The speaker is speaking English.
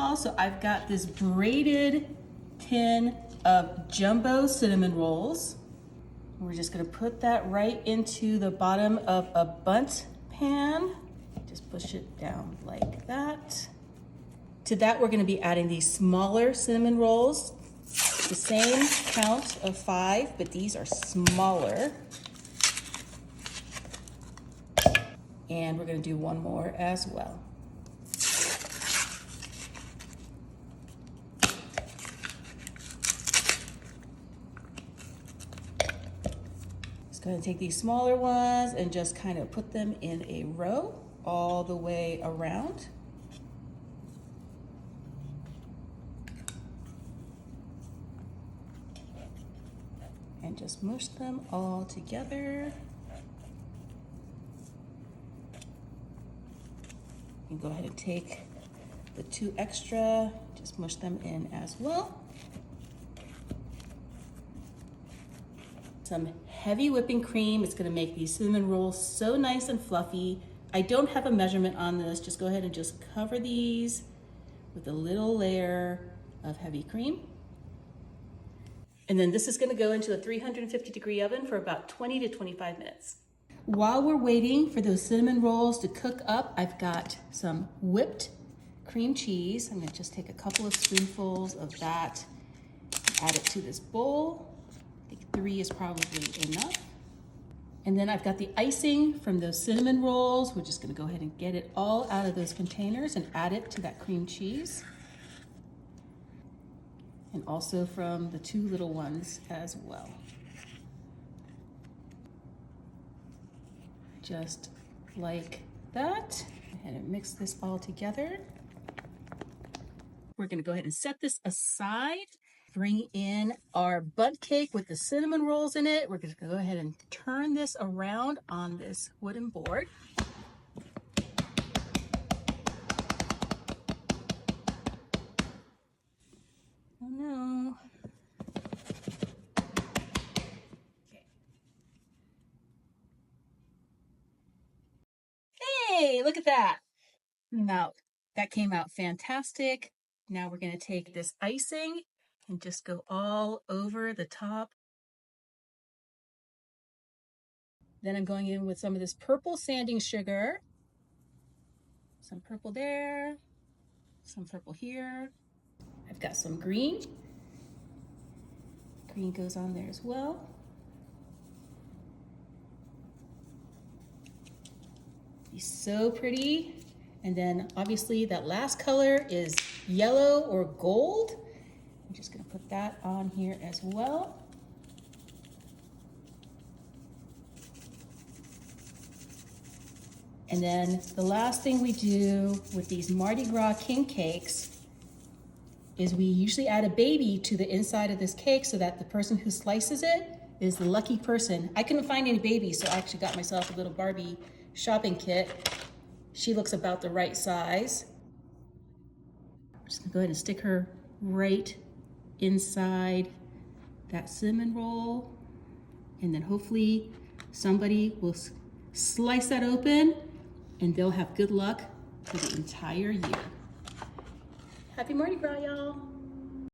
y'all. So I've got this braided tin of jumbo cinnamon rolls. We're just gonna put that right into the bottom of a bundt pan. Just push it down like that. To that, we're gonna be adding these smaller cinnamon rolls. The same count of 5, but these are smaller. And we're gonna do one more as well. Just gonna take these smaller ones and just kind of put them in a row all the way around. And just mush them all together. You can go ahead and take the 2 extra, just mush them in as well. Some heavy whipping cream. It's gonna make these cinnamon rolls so nice and fluffy. I don't have a measurement on this. Just go ahead and just cover these with a little layer of heavy cream. And then this is gonna go into a 350-degree oven for about 20 to 25 minutes. While we're waiting for those cinnamon rolls to cook up, I've got some whipped cream cheese. I'm gonna just take a couple of spoonfuls of that, add it to this bowl. I think 3 is probably enough. And then I've got the icing from those cinnamon rolls. We're just gonna go ahead and get it all out of those containers and add it to that cream cheese. And also from the 2 little ones as well. Just like that. Go ahead and mix this all together. We're gonna go ahead and set this aside. Bring in our bundt cake with the cinnamon rolls in it. We're gonna go ahead and turn this around on this wooden board. Oh no. Okay. Hey, look at that. Now, that came out fantastic. Now we're gonna take this icing and just go all over the top. Then I'm going in with some of this purple sanding sugar. Some purple there, some purple here. I've got some green. Green goes on there as well. It's so pretty. And then obviously that last color is yellow or gold. I'm just gonna put that on here as well. And then the last thing we do with these Mardi Gras king cakes is we usually add a baby to the inside of this cake so that the person who slices it is the lucky person. I couldn't find any babies, so I actually got myself a little Barbie shopping kit. She looks about the right size. I'm just gonna go ahead and stick her right inside that cinnamon roll. And then hopefully somebody will slice that open and they'll have good luck for the entire year. Happy Mardi Gras, y'all.